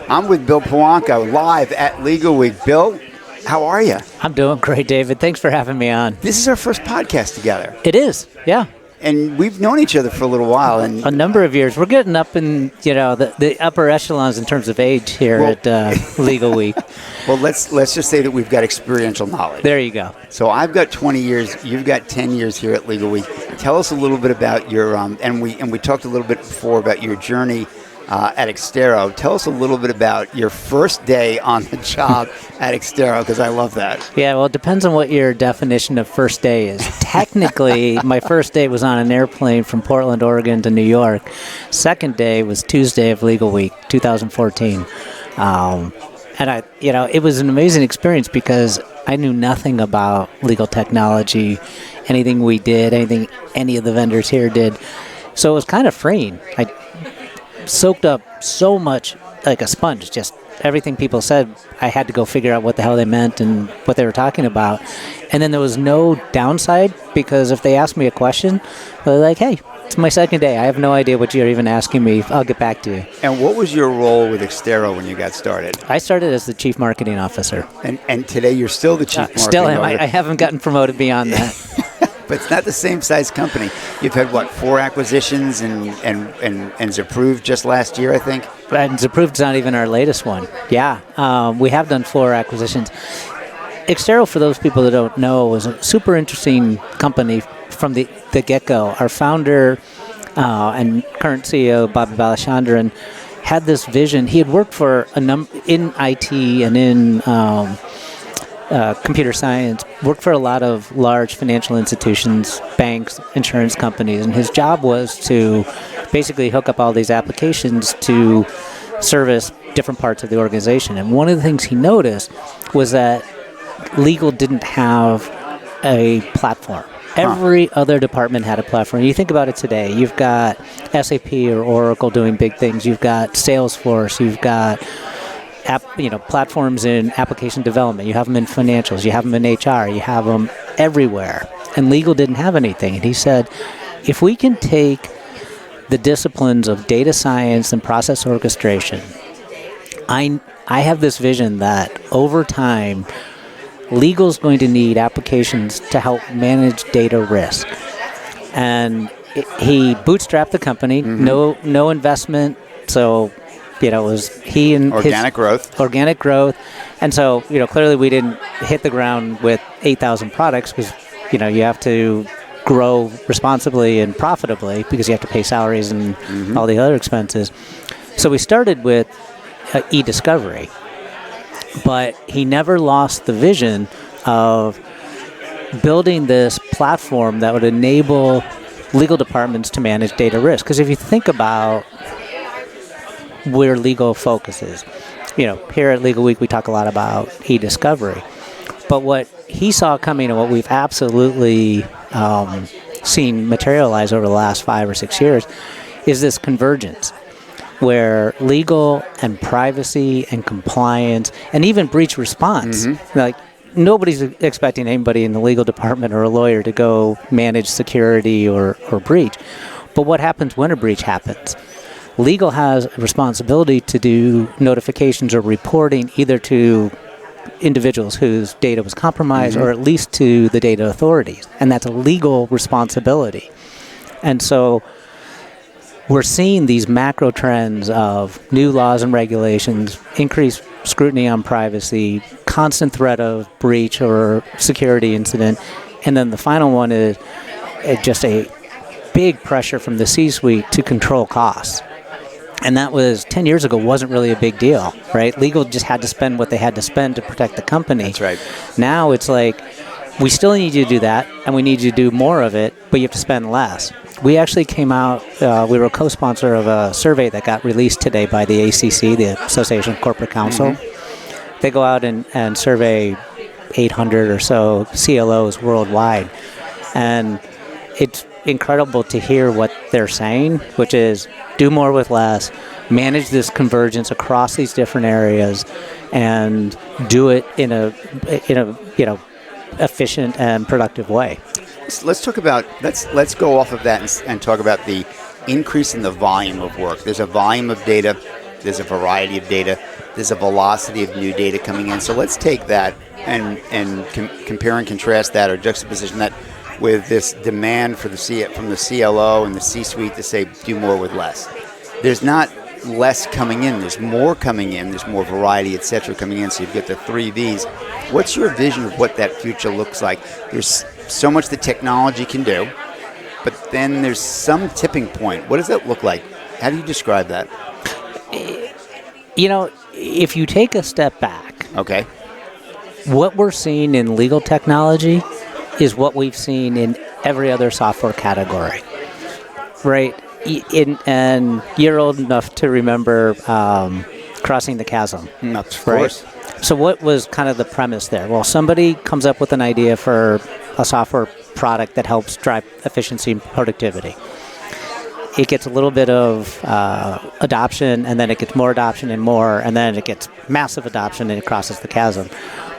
I'm with Bill Piwonka live at Legal Week. Bill, how are you? I'm doing great, David. Thanks for having me on. This is our first podcast together. It is, yeah. And we've known each other for a little while. And a number of years. We're getting up in, the upper echelons in terms of age here at Legal Week. Well, let's just say that we've got experiential knowledge. There you go. So I've got 20 years. You've got 10 years here at Legal Week. Tell us a little bit about your and we talked a little bit before about your journey at Exterro. Tell us a little bit about your first day on the job at Exterro, because I love that. Yeah, well, it depends on what your definition of first day is. Technically, my first day was on an airplane from Portland, Oregon to New York. Second day was Tuesday of Legal Week, 2014. And it was an amazing experience because I knew nothing about legal technology, anything we did, anything any of the vendors here did. So it was kind of freeing. I soaked up so much like a sponge, just everything people said. I had to go figure out what the hell they meant and what they were talking about. And then there was no downside, because if they asked me a question, they're like, hey, it's my second day. I have no idea what you're even asking me. I'll get back to you. And what was your role with Exterro when you got started? I started as the Chief Marketing Officer. And today you're still the Chief Marketing Still am. Officer. I haven't gotten promoted beyond that. But it's not the same size company. You've had, 4 acquisitions and Zapproved just last year, I think? And Zapproved's not even our latest one. Yeah, we have done 4 acquisitions. Exterro, for those people that don't know, was a super interesting company from the get-go. Our founder and current CEO, Bobby Balachandran, had this vision. He had worked for in IT and in computer science, worked for a lot of large financial institutions, banks, insurance companies, and his job was to basically hook up all these applications to service different parts of the organization. And one of the things he noticed was that legal didn't have a platform. Every other department had a platform. You think about it today, you've got SAP or Oracle doing big things, you've got Salesforce, you've got platforms in application development, you have them in financials, you have them in HR, you have them everywhere. And legal didn't have anything. And he said, if we can take the disciplines of data science and process orchestration, I have this vision that over time, legal's going to need applications to help manage data risk. And he bootstrapped the company, no investment, so it was he and organic growth. And so, clearly we didn't hit the ground with 8,000 products because, you have to grow responsibly and profitably because you have to pay salaries and all the other expenses. So we started with e-discovery, but he never lost the vision of building this platform that would enable legal departments to manage data risk. Because if you think about where legal focuses. Here at Legal Week, we talk a lot about e-discovery. But what he saw coming and what we've absolutely seen materialize over the last 5 or 6 years is this convergence where legal and privacy and compliance and even breach response, like nobody's expecting anybody in the legal department or a lawyer to go manage security or breach. But what happens when a breach happens? Legal has a responsibility to do notifications or reporting either to individuals whose data was compromised or at least to the data authorities. And that's a legal responsibility. And so we're seeing these macro trends of new laws and regulations, increased scrutiny on privacy, constant threat of breach or security incident. And then the final one is just a big pressure from the C-suite to control costs. And that was 10 years ago wasn't really a big deal, right? Legal just had to spend what they had to spend to protect the company. That's right. Now it's like, we still need you to do that, and we need you to do more of it, but you have to spend less. We actually came out, we were a co-sponsor of a survey that got released today by the ACC, the Association of Corporate Counsel. They go out and survey 800 or so CLOs worldwide. And it's incredible to hear what they're saying, which is do more with less, manage this convergence across these different areas, and do it in a efficient and productive way. Let's talk about let's go off of that and talk about the increase in the volume of work. There's a volume of data There's a variety of data. There's a velocity of new data coming in. So let's take that and compare and contrast that, or juxtaposition that with this demand for from the CLO and the C-suite to say do more with less. There's not less coming in. There's more coming in. There's more variety, et cetera, coming in. So you've got the 3 Vs. What's your vision of what that future looks like? There's so much that technology can do, but then there's some tipping point. What does that look like? How do you describe that? If you take a step back, okay, what we're seeing in legal technology is what we've seen in every other software category, right? And you're old enough to remember Crossing the Chasm. Of course. Right? So what was kind of the premise there? Well, somebody comes up with an idea for a software product that helps drive efficiency and productivity. It gets a little bit of adoption, and then it gets more adoption and more, and then it gets massive adoption and it crosses the chasm.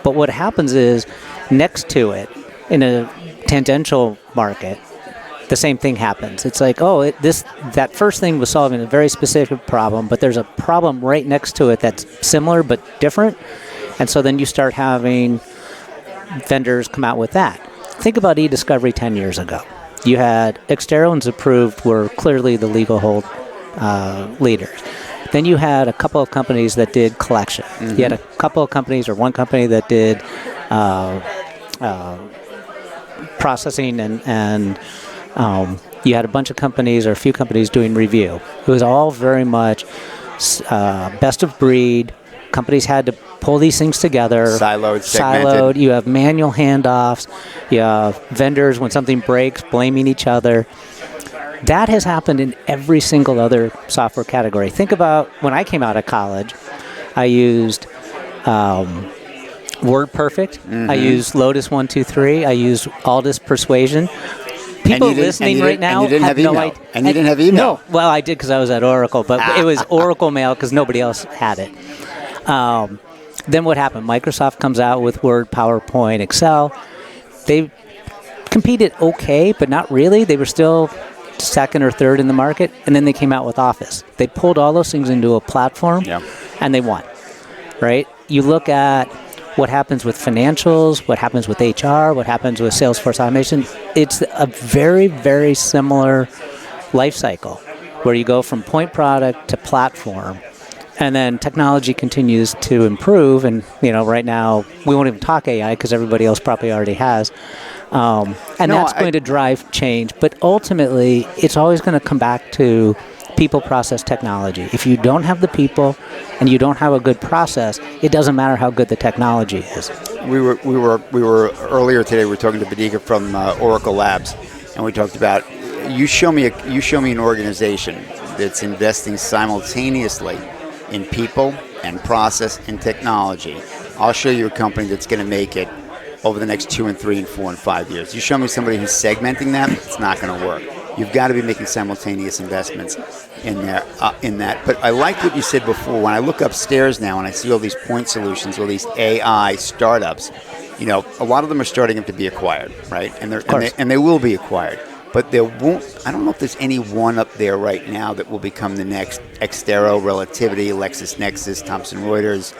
But what happens is, next to it, in a tangential market, the same thing happens. It's like, that first thing was solving a very specific problem, but there's a problem right next to it that's similar but different. And so then you start having vendors come out with that. Think about e-discovery 10 years ago. You had Exterro and Approved were clearly the legal hold leaders. Then you had a couple of companies that did collection. Mm-hmm. You had a couple of companies, or one company that did processing, and you had a bunch of companies, or a few companies, doing review. It was all very much best of breed. Companies had to pull these things together. Siloed, segmented. Siloed. You have manual handoffs. You have vendors, when something breaks, blaming each other. That has happened in every single other software category. Think about when I came out of college, I used WordPerfect. Mm-hmm. I used Lotus 123. I used Aldus Persuasion. People listening right now have no idea. And you didn't have email. No, well, I did because I was at Oracle, but it was Oracle Mail because nobody else had it. Then what happened? Microsoft comes out with Word, PowerPoint, Excel. They competed okay, but not really. They were still second or third in the market, and then they came out with Office. They pulled all those things into a platform, and they won, right? You look at what happens with financials, what happens with HR, what happens with Salesforce automation. It's a very, very similar life cycle where you go from point product to platform, and then technology continues to improve. And right now we won't even talk AI because everybody else probably already has. That's going to drive change. But ultimately, it's always going to come back to people, process, technology. If you don't have the people and you don't have a good process, it doesn't matter how good the technology is. We were earlier today. We were talking to Badika from Oracle Labs, and we talked about you show me an organization that's investing simultaneously in people and process and technology. I'll show you a company that's going to make it over the next 2 and 3 and 4 and 5 years. You show me somebody who's segmenting that, it's not going to work. You've got to be making simultaneous investments in there, in that. But I like what you said before. When I look upstairs now and I see all these point solutions, all these AI startups, a lot of them are starting to be acquired, right? And they will be acquired. But there won't. I don't know if there's any one up there right now that will become the next Exterro, Relativity, LexisNexis, Thomson Reuters,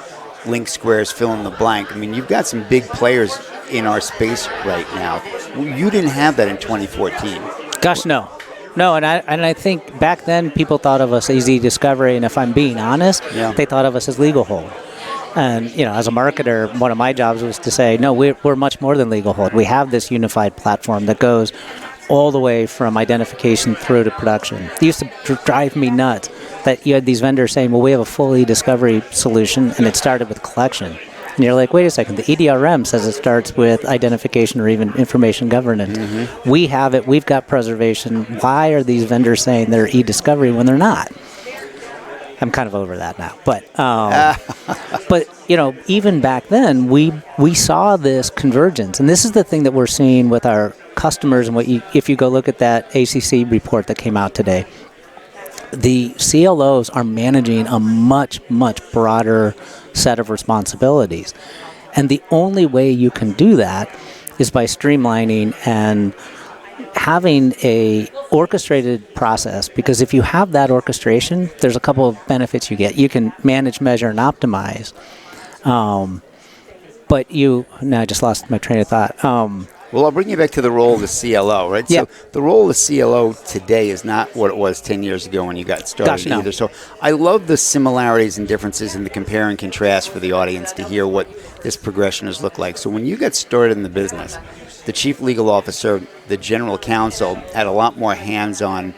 Link Squares, fill in the blank. I mean, you've got some big players in our space right now. You didn't have that in 2014. Gosh, no, and I think back then people thought of us as e-discovery, and if I'm being honest, they thought of us as legal hold. And as a marketer, one of my jobs was to say, no, we're much more than legal hold. We have this unified platform that goes all the way from identification through to production. It used to drive me nuts that you had these vendors saying, well, we have a full e-discovery solution, and it started with collection. And you're like, wait a second, the EDRM says it starts with identification or even information governance. Mm-hmm. We have it, we've got preservation. Why are these vendors saying they're e-discovery when they're not? I'm kind of over that now. But even back then, we saw this convergence. And this is the thing that we're seeing with our customers. And if you go look at that ACC report that came out today, the CLOs are managing a much, much broader set of responsibilities. And the only way you can do that is by streamlining and having a orchestrated process, because if you have that orchestration, there's a couple of benefits you get. You can manage, measure, and optimize. But now I just lost my train of thought. Well, I'll bring you back to the role of the CLO, right? Yeah. So the role of the CLO today is not what it was 10 years ago when you got started No. either. So I love the similarities and differences in the compare and contrast for the audience to hear what this progression has looked like. So when you got started in the business, the chief legal officer, the general counsel, had a lot more hands-on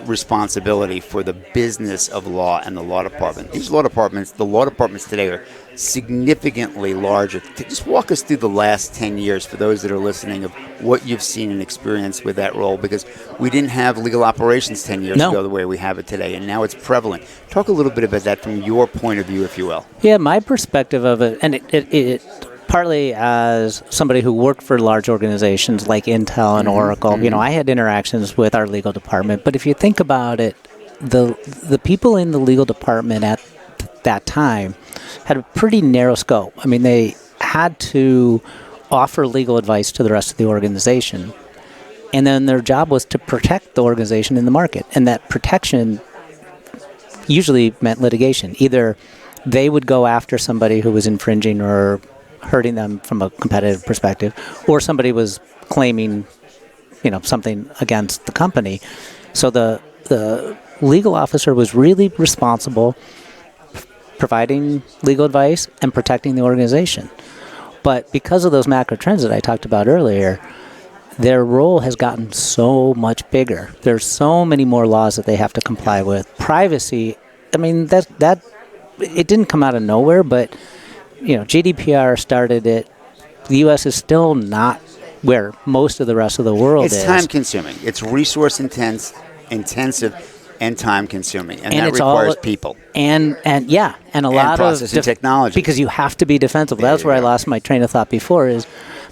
responsibility for the business of law and the law department. The law departments today are significantly larger. Just walk us through the last 10 years for those that are listening of what you've seen and experienced with that role, because we didn't have legal operations 10 years ago the way we have it today, and now it's prevalent. Talk a little bit about that from your point of view, if you will. Yeah, my perspective of it, and it partly as somebody who worked for large organizations like Intel and Oracle, I had interactions with our legal department. But if you think about it, the people in the legal department at that time had a pretty narrow scope. I mean, they had to offer legal advice to the rest of the organization. And then their job was to protect the organization in the market. And that protection usually meant litigation. Either they would go after somebody who was infringing or hurting them from a competitive perspective, or somebody was claiming, something against the company. So the legal officer was really responsible providing legal advice and protecting the organization. But because of those macro trends that I talked about earlier, their role has gotten so much bigger. There's so many more laws that they have to comply with. Privacy, I mean, that it didn't come out of nowhere, but GDPR started it. The U.S. is still not where most of the rest of the world is. It's time-consuming. It's resource-intensive and time-consuming, and that requires people. And a lot process of and technology. Because you have to be defensible. That's where I lost my train of thought before. Is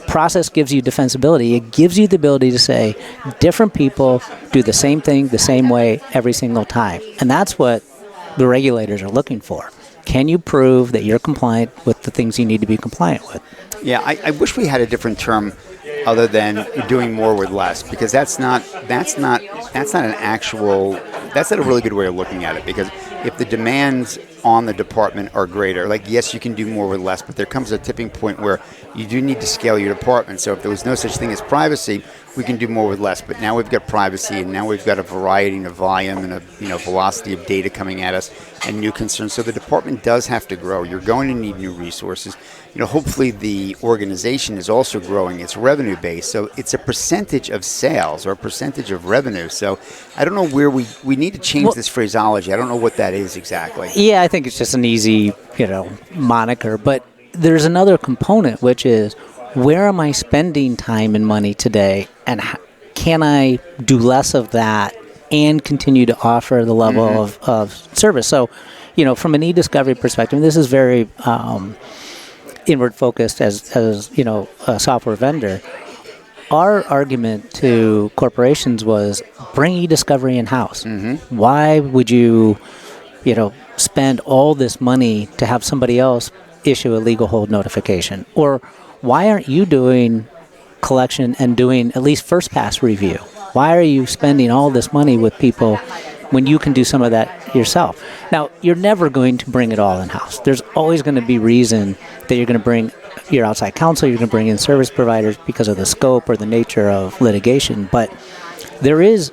process gives you defensibility. It gives you the ability to say different people do the same thing the same way every single time, and that's what the regulators are looking for. Can you prove that you're compliant with the things you need to be compliant with? Yeah, I wish we had a different term other than doing more with less, because that's not a really good way of looking at it. Because if the demands on the department are greater, like, yes, you can do more with less, but there comes a tipping point where you do need to scale your department. So if there was no such thing as privacy, we can do more with less. But now we've got privacy, and now we've got a variety and a volume and a velocity of data coming at us and new concerns. So the department does have to grow. You're going to need new resources. Hopefully the organization is also growing its revenue base. So it's a percentage of sales or a percentage of revenue. So I don't know where we need to change this phraseology. I don't know what that is exactly. Yeah, I think it's just an easy, moniker. But there's another component, which is, where am I spending time and money today, and can I do less of that and continue to offer the level of service? So, from an e-discovery perspective, this is very inward focused as a software vendor. Our argument to corporations was, bring e-discovery in-house. Why would you, spend all this money to have somebody else issue a legal hold notification? Or why aren't you doing collection and doing at least first pass review? Why are you spending all this money with people when you can do some of that yourself? Now, you're never going to bring it all in-house. There's always going to be reason that you're going to bring your outside counsel, you're going to bring in service providers because of the scope or the nature of litigation. But there is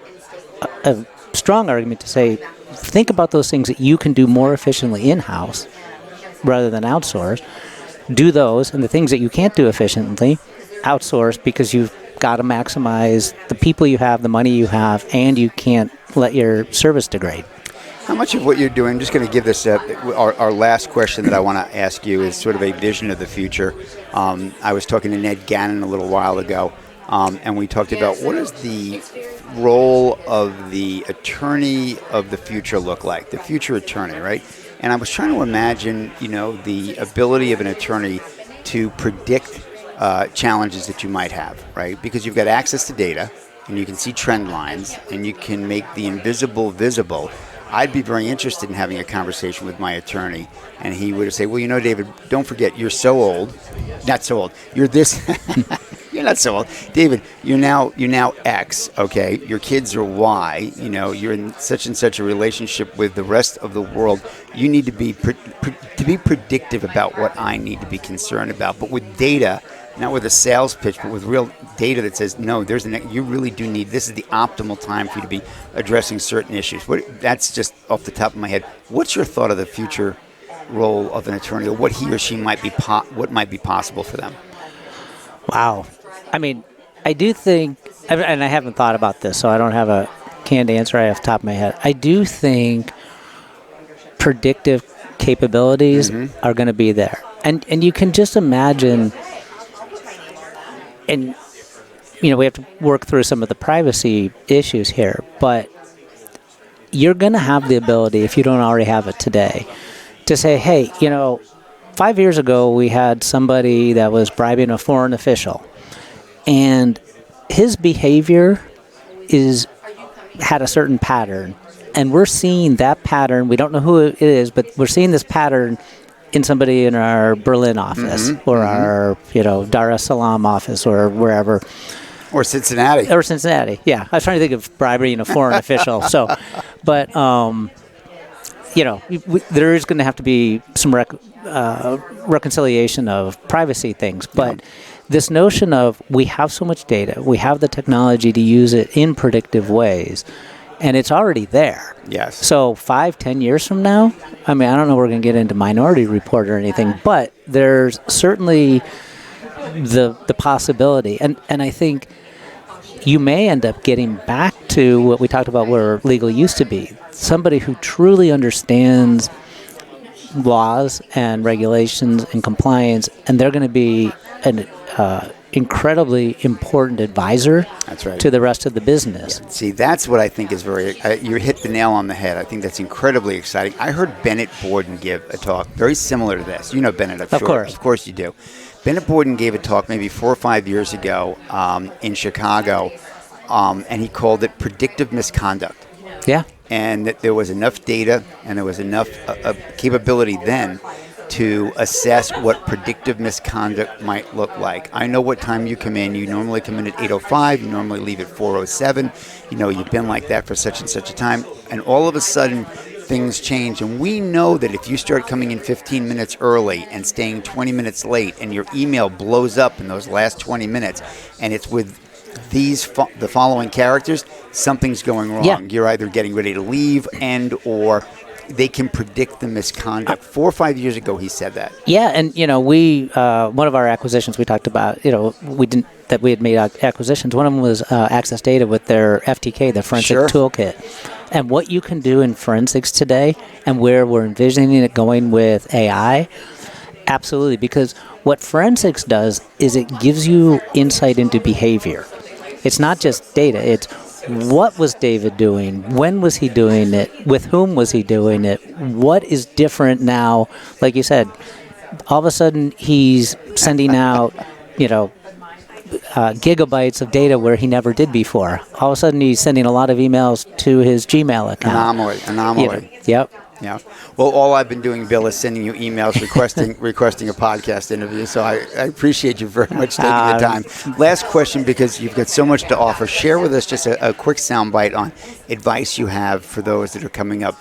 a strong argument to say, think about those things that you can do more efficiently in-house rather than outsource. Do those, and the things that you can't do efficiently, outsource, because you've got to maximize the people you have, the money you have, and you can't let your service degrade. How much of what you're doing, I'm just going to give this our last question that I want to ask you is sort of a vision of the future. I was talking to Ned Gannon a little while ago, and we talked about what does the role of the attorney of the future look like, the future attorney, right? And I was trying to imagine, the ability of an attorney to predict challenges that you might have, right? Because you've got access to data, and you can see trend lines, and you can make the invisible visible. I'd be very interested in having a conversation with my attorney, and he would say, well, David, don't forget, you're so old. Not so old. You're this. You're not so old, David. You're now X. Okay, your kids are Y. You know, you're in such and such a relationship with the rest of the world. You need to be predictive about what I need to be concerned about, but with data. Not with a sales pitch, but with real data that says, no, you really do need, this is the optimal time for you to be addressing certain issues. That's just off the top of my head. What's your thought of the future role of an attorney, or what he or she might be, what might be possible for them? Wow. I mean, I do think, and I haven't thought about this, so I don't have a canned answer right off the top of my head. I do think predictive capabilities are going to be there. And you can just imagine, and, you know, we have to work through some of the privacy issues here, but you're going to have the ability, if you don't already have it today, to say, hey, you know, 5 years ago we had somebody that was bribing a foreign official, and his behavior had a certain pattern, and we're seeing that pattern. We don't know who it is, but we're seeing this pattern in somebody in our Berlin office or our, you know, Dar es Salaam office or wherever. Or Cincinnati. Yeah. I was trying to think of bribery in a foreign official. So, but, you know, there is going to have to be some reconciliation of privacy things. But this notion of we have so much data, we have the technology to use it in predictive ways, and it's already there. Yes. So 5-10 years from now, I mean, I don't know if we're going to get into Minority Report or anything, but there's certainly the possibility. And I think you may end up getting back to what we talked about where legal used to be. Somebody who truly understands laws and regulations and compliance, and they're going to be an incredibly important advisor. That's right. To the rest of the business. Yeah. See, that's what I think is you hit the nail on the head. I think that's incredibly exciting. I heard Bennett Borden give a talk very similar to this. You know Bennett, I'm sure. Of course you do. Bennett Borden gave a talk maybe 4 or 5 years ago in Chicago, and he called it predictive misconduct. Yeah. And that there was enough data and there was enough capability then to assess what predictive misconduct might look like. I know what time you come in. You normally come in at 8:05. You normally leave at 4:07. You know, you've been like that for such and such a time. And all of a sudden, things change. And we know that if you start coming in 15 minutes early and staying 20 minutes late, and your email blows up in those last 20 minutes, and it's with the following characters, something's going wrong. Yeah. You're either getting ready to leave or they can predict the misconduct. 4 or 5 years ago, he said that. Yeah, and you know, we one of our acquisitions we talked about. You know, we had made acquisitions. One of them was Access Data with their FTK, the Forensic Toolkit, and what you can do in forensics today, and where we're envisioning it going with AI. Absolutely, because what forensics does is it gives you insight into behavior. It's not just data. It's what was David doing? When was he doing it? With whom was he doing it? What is different now? Like you said, all of a sudden he's sending out, you know, gigabytes of data where he never did before. All of a sudden he's sending a lot of emails to his Gmail account. Anomaly. You know, yep. Yeah. Well, all I've been doing, Bill, is sending you emails requesting a podcast interview. So I appreciate you very much taking the time. Last question, because you've got so much to offer. Share with us just a quick soundbite on advice you have for those that are coming up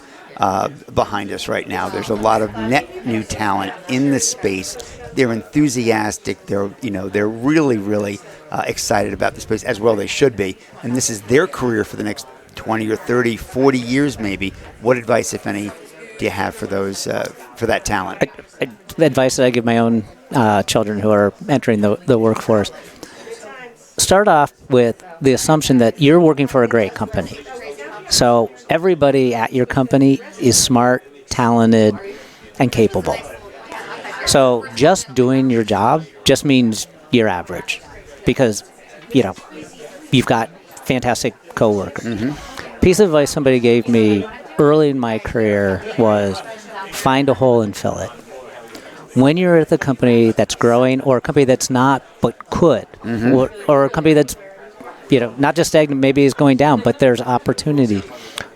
behind us right now. There's a lot of net new talent in the space. They're enthusiastic. They're really, really excited about the space, as well they should be. And this is their career for the next 20 or 30, 40 years maybe. What advice, if any, do you have for those for that talent? The advice that I give my own children who are entering the workforce: start off with the assumption that you're working for a great company. So everybody at your company is smart, talented, and capable. So just doing your job just means you're average, because you've got fantastic coworkers. Piece of advice somebody gave me early in my career was find a hole and fill it. When you're at the company that's growing, or a company that's not but could, or a company that's not just stagnant, maybe is going down, but there's opportunity.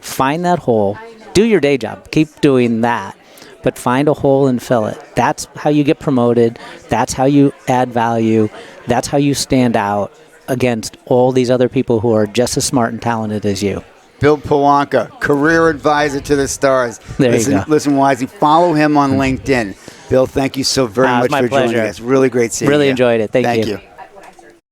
Find that hole, do your day job, keep doing that, but find a hole and fill it. That's how you get promoted. That's how you add value. That's how you stand out against all these other people who are just as smart and talented as you. Bill Piwonka, career advisor to the stars. There you go. Listen wisely. Follow him on LinkedIn. Bill, thank you so very much my for pleasure. joining us. Really great seeing you. Really enjoyed it. Thank you. Thank you.